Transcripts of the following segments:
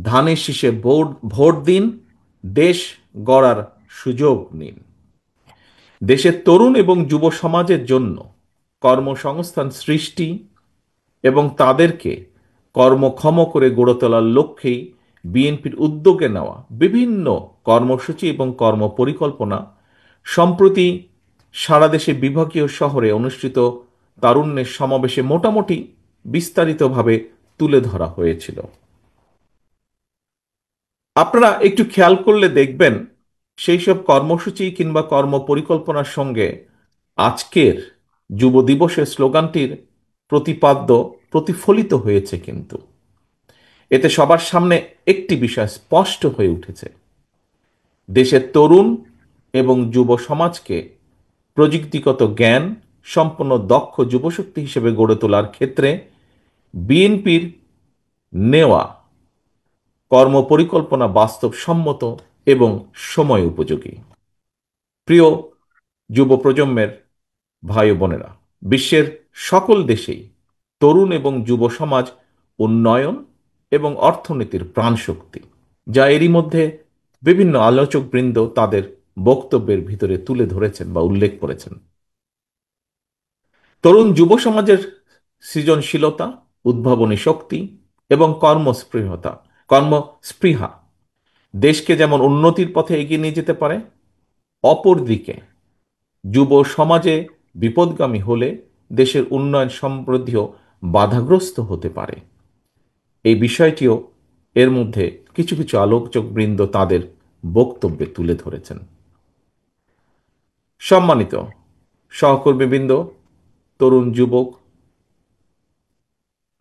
ধানের শীষে vote vote দিন, দেশ গড়ার সুযোগ নিন। দেশের তরুণ এবং যুব সমাজের জন্য কর্মসংস্থান সৃষ্টি এবং তাদেরকে কর্মক্ষম করে গড়ে তোলার লক্ষ্যেই বিএনপির উদ্যোগে নেওয়া বিভিন্ন কর্মসূচি এবং কর্মপরিকল্পনা সম্প্রতি সারা দেশে বিভাগীয় শহরে অনুষ্ঠিত তারুণ্যের সমাবেশে মোটামুটি বিস্তারিতভাবে তুলে ধরা হয়েছিল। আপনারা একটু খেয়াল করলে দেখবেন সেই সব কর্মসূচি কিংবা কর্মপরিকল্পনার সঙ্গে আজকের যুব দিবসের স্লোগানটির প্রতিপাদ্য প্রতিফলিত হয়েছে। কিন্তু এতে সবার সামনে একটি বিষয় স্পষ্ট হয়ে উঠেছে: দেশের তরুণ এবং যুব সমাজকে প্রযুক্তিগত জ্ঞান সম্পন্ন দক্ষ যুবশক্তি হিসেবে গড়ে তোলার ক্ষেত্রে বিএনপির নেওয়া কর্মপরিকল্পনা বাস্তবসম্মত এবং সময় উপযোগী। প্রিয় যুব প্রজন্মের ভাই ও বোনেরা, বিশ্বের সকল দেশেই তরুণ এবং যুব সমাজ উন্নয়ন এবং অর্থনীতির প্রাণশক্তি, যা এরই মধ্যে বিভিন্ন আলোচকবৃন্দ তাদের বক্তব্যের ভিতরে তুলে ধরেছেন বা উল্লেখ করেছেন। তরুণ যুব সমাজের সৃজনশীলতা, উদ্ভাবনী শক্তি এবং কর্মস্পৃহা দেশকে যেমন উন্নতির পথে এগিয়ে নিয়ে যেতে পারে, অপরদিকে যুব সমাজে বিপদগামী হলে দেশের উন্নয়ন সমৃদ্ধিও বাধাগ্রস্ত হতে পারে। এই বিষয়টিও এর মধ্যে কিছু কিছু আলোচকবৃন্দ তাদের বক্তব্যে তুলে ধরেছেন। সম্মানিত সহকর্মীবৃন্দ, তরুণ যুবক,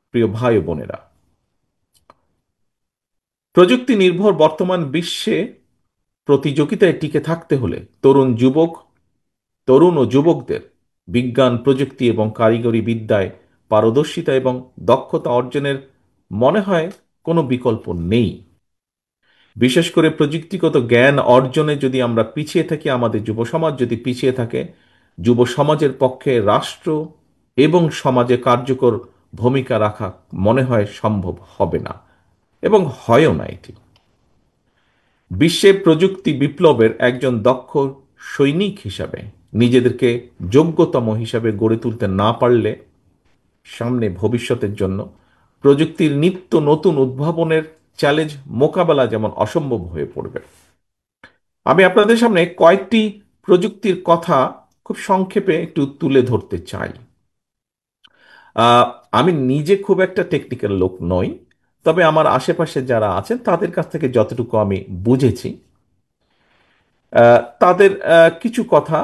প্রিয় ভাই ও বোনেরা, প্রযুক্তি নির্ভর বর্তমান বিশ্বে প্রতিযোগিতায় টিকে থাকতে হলে তরুণ ও যুবকদের বিজ্ঞান, প্রযুক্তি এবং কারিগরি বিদ্যায় পারদর্শিতা এবং দক্ষতা অর্জনের মনে হয় কোনো বিকল্প নেই। বিশেষ করে প্রযুক্তিগত জ্ঞান অর্জনে যদি আমরা পিছিয়ে থাকি, আমাদের যুব সমাজ যদি পিছিয়ে থাকে, যুব সমাজের পক্ষে রাষ্ট্র এবং সমাজে কার্যকর ভূমিকা রাখা মনে হয় সম্ভব হবে না এবং হয়ও না। এটি বিশ্বে প্রযুক্তি বিপ্লবের একজন দক্ষ সৈনিক হিসাবে নিজেদেরকে যোগ্যতম হিসাবে গড়ে তুলতে না পারলে সামনে ভবিষ্যতের জন্য প্রযুক্তির নিত্য নতুন উদ্ভাবনের চ্যালেঞ্জ মোকাবেলা যেমন অসম্ভব হয়ে পড়বে। আমি আপনাদের সামনে কয়েকটি প্রযুক্তির কথা খুব সংক্ষেপে একটু তুলে ধরতে চাই। আমি নিজে খুব একটা টেকনিক্যাল লোক নই, তবে আমার আশেপাশে যারা আছেন তাদের কাছ থেকে যতটুকু আমি বুঝেছি, তাদের কিছু কথা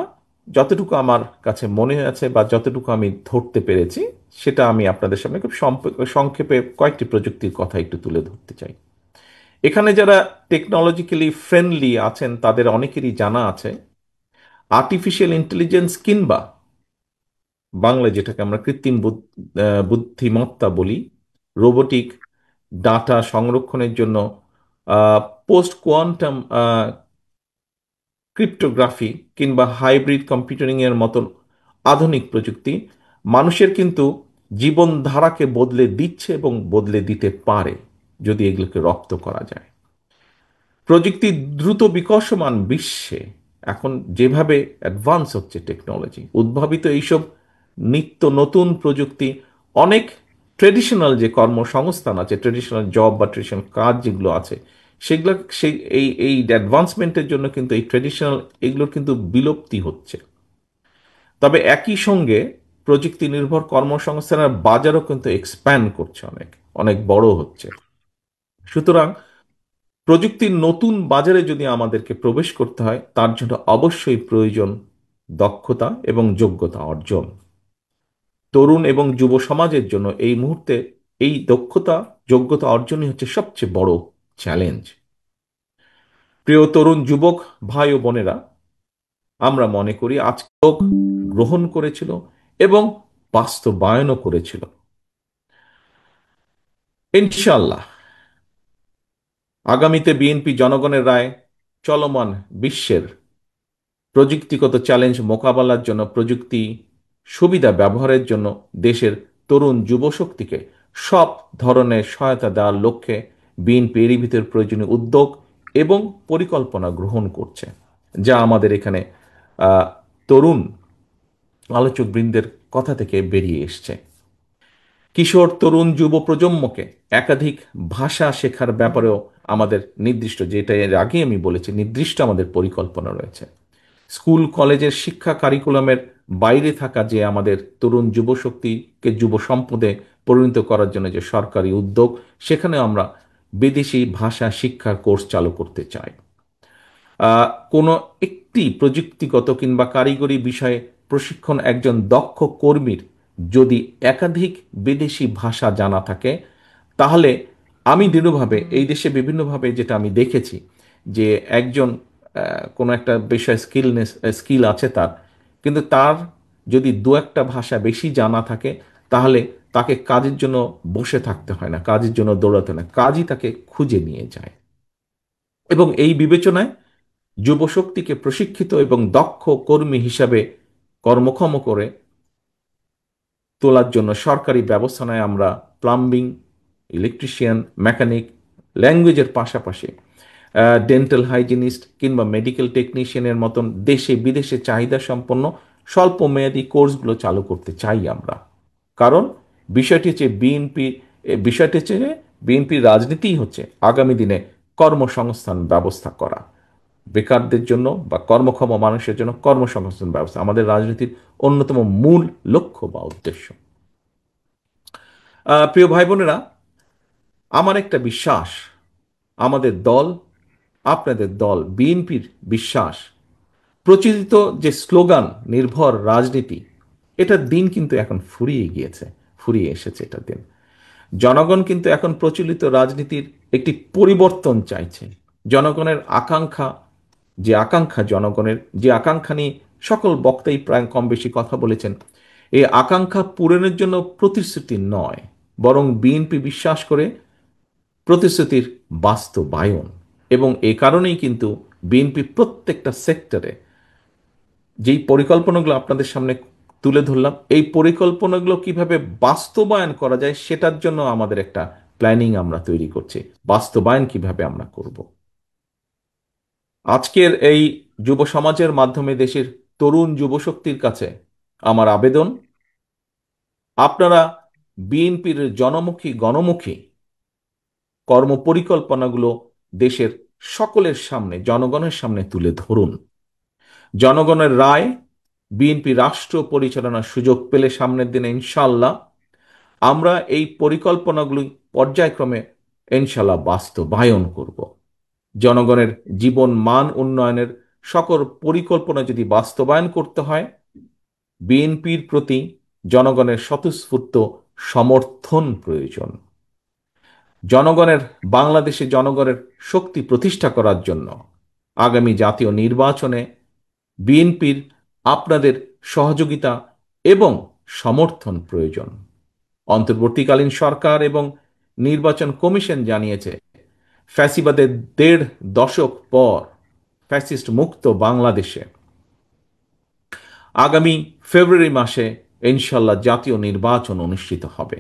যতটুকু আমার কাছে মনে আছে বা যতটুকু আমি ধরতে পেরেছি, সেটা আমি আপনাদের সামনে খুব সংক্ষেপে কয়েকটি প্রযুক্তির কথা একটু তুলে ধরতে চাই। এখানে যারা টেকনোলজিক্যালি ফ্রেন্ডলি আছেন তাদের অনেকেরই জানা আছে আর্টিফিশিয়াল ইন্টেলিজেন্স কিংবা বাংলায় যেটাকে আমরা কৃত্রিম বুদ্ধিমত্তা বলি, রোবোটিক, ডাটা সংরক্ষণের জন্য পোস্ট কোয়ান্টাম ক্রিপ্টোগ্রাফি কিংবা হাইব্রিড কম্পিউটিং এর মতন আধুনিক প্রযুক্তি মানুষের কিন্তু জীবনধারাকে বদলে দিচ্ছে এবং বদলে দিতে পারে যদি এগুলোকে রপ্ত করা যায়। প্রযুক্তি দ্রুত বিকশমান বিশ্বে এখন যেভাবে অ্যাডভান্স হচ্ছে টেকনোলজি, উদ্ভাবিত এইসব নিত্য নতুন প্রযুক্তি অনেক ট্রেডিশনাল যে কর্মসংস্থান আছে, ট্রেডিশনাল জব বা ট্রেডিশনাল কাজ যেগুলো আছে, সেগুলো সেই এই অ্যাডভান্সমেন্টের জন্য কিন্তু এই ট্রেডিশনাল এগুলোর কিন্তু বিলুপ্তি হচ্ছে। তবে একই সঙ্গে প্রযুক্তি নির্ভর কর্মসংস্থানের বাজারও কিন্তু এক্সপ্যান্ড করছে, অনেক অনেক বড় হচ্ছে। সুতরাং প্রযুক্তির নতুন বাজারে যদি আমাদেরকে প্রবেশ করতে হয়, তার জন্য অবশ্যই প্রয়োজন দক্ষতা এবং যোগ্যতা অর্জন। তরুণ এবং যুব সমাজের জন্য এই মুহূর্তে এই দক্ষতা যোগ্যতা অর্জনই হচ্ছে সবচেয়ে বড় চ্যালেঞ্জ। প্রিয় তরুণ যুবক ভাই ও বোনেরা, আমরা মনে করি আজকে লোক গ্রহণ করেছিল এবং বাস্তবায়নও করেছিল। ইনশাল্লাহ আগামীতে বিএনপি জনগণের রায় চলমান বিশ্বের প্রযুক্তিগত চ্যালেঞ্জ মোকাবেলার জন্য প্রযুক্তি সুবিধা ব্যবহারের জন্য দেশের তরুণ যুবশক্তিকে সব ধরনের সহায়তা দেওয়ার লক্ষ্যে বিএনপি এরই ভিতর প্রয়োজনীয় উদ্যোগ এবং পরিকল্পনা গ্রহণ করছে, যা আমাদের এখানে আহ, তরুণ আলোচকবৃন্দের কথা থেকে বেরিয়ে এসছে। কিশোর, তরুণ, যুব প্রজন্মকে একাধিক ভাষা শেখার ব্যাপারেও আমাদের নির্দিষ্ট, যেটা এর আগে আমি বলেছি, নির্দিষ্ট আমাদের পরিকল্পনা রয়েছে। স্কুল কলেজের শিক্ষা কারিকুলামের বাইরে থাকা যে আমাদের তরুণ যুবশক্তিকে যুব সম্পদে পরিণত করার জন্য যে সরকারি উদ্যোগ, সেখানে আমরা বিদেশি ভাষা শিক্ষার কোর্স চালু করতে চাই। কোনো একটি প্রযুক্তিগত কিংবা কারিগরি বিষয়ে প্রশিক্ষণ একজন দক্ষ কর্মীর যদি একাধিক বিদেশি ভাষা জানা থাকে, তাহলে আমি দৃঢ়ভাবে এই দেশে বিভিন্নভাবে যেটা আমি দেখেছি, যে একজন কোনো একটা বিষয় স্কিল আছে তার, কিন্তু তার যদি দু একটা ভাষা বেশি জানা থাকে, তাহলে তাকে কাজের জন্য বসে থাকতে হয় না, কাজের জন্য দৌড়াতে হয় না, কাজই তাকে খুঁজে নিয়ে যায়। এবং এই বিবেচনায় যুবশক্তিকে প্রশিক্ষিত এবং দক্ষ কর্মী হিসাবে কর্মক্ষম করে তোলার জন্য সরকারি ব্যবস্থা নেয় আমরা প্লাম্বিং, ইলেকট্রিশিয়ান, মেকানিক, ল্যাঙ্গুয়েজের পাশাপাশি ডেন্টাল হাইজিনিস্ট কিংবা মেডিকেল টেকনিশিয়ানের মতন দেশে বিদেশে চাহিদা সম্পন্ন স্বল্প মেয়াদী কোর্সগুলো চালু করতে চাই আমরা। কারণ বিষয়টি হচ্ছে বিএনপির রাজনীতিই হচ্ছে আগামী দিনে কর্মসংস্থান ব্যবস্থা করা, বেকারদের জন্য বা কর্মক্ষম মানুষের জন্য কর্মসংস্থান ব্যবস্থা আমাদের রাজনীতির অন্যতম মূল লক্ষ্য বা উদ্দেশ্য। প্রিয় ভাই বোনেরা, আমার একটা বিশ্বাস, আমাদের দল, আপনাদের দল বিএনপির বিশ্বাস, প্রচলিত যে স্লোগান নির্ভর রাজনীতি, এটার দিন কিন্তু এখন ফুরিয়ে গিয়েছে, ফুরিয়ে এসেছে এটার দিন। জনগণ কিন্তু এখন প্রচলিত রাজনীতির একটি পরিবর্তন চাইছে। জনগণের আকাঙ্ক্ষা, জনগণের যে আকাঙ্ক্ষা নিয়ে সকল বক্তাই প্রায় কম বেশি কথা বলেছেন, এই আকাঙ্ক্ষা পূরণের জন্য প্রতিশ্রুতি নয়, বরং বিএনপি বিশ্বাস করে প্রতিশ্রুতির বাস্তবায়ন। এবং এই কারণেই কিন্তু বিএনপি প্রত্যেকটা সেক্টরে যেই পরিকল্পনাগুলো আপনাদের সামনে তুলে ধরলাম, এই পরিকল্পনাগুলো কিভাবে বাস্তবায়ন করা যায় সেটার জন্য আমাদের একটা প্ল্যানিং আমরা তৈরি করছি, বাস্তবায়ন কিভাবে আমরা করব। আজকের এই যুব সমাজের মাধ্যমে দেশের তরুণ যুবশক্তির কাছে আমার আবেদন, আপনারা বিএনপির জনমুখী গণমুখী কর্মপরিকল্পনাগুলো দেশের সকলের সামনে, জনগণের সামনে তুলে ধরুন। জনগণের রায় বিএনপি রাষ্ট্র পরিচালনার সুযোগ পেলে সামনের দিনে ইনশাল্লাহ আমরা এই পরিকল্পনাগুলি পর্যায়ক্রমে ইনশাল্লাহ বাস্তবায়ন করব। জনগণের জীবন মান উন্নয়নের সকল পরিকল্পনা যদি বাস্তবায়ন করতে হয়, বিএনপির প্রতি জনগণের স্বতঃস্ফূর্ত সমর্থন প্রয়োজন। বাংলাদেশে জনগণের শক্তি প্রতিষ্ঠা করার জন্য আগামী জাতীয় নির্বাচনে বিএনপির আপনাদের সহযোগিতা এবং সমর্থন প্রয়োজন। অন্তর্বর্তীকালীন সরকার এবং নির্বাচন কমিশন জানিয়েছে, ফ্যাসিবাদের ১.৫ দশক পর ফ্যাসিস্ট মুক্ত বাংলাদেশে আগামী ফেব্রুয়ারি মাসে ইনশাল্লাহ জাতীয় নির্বাচন অনুষ্ঠিত হবে।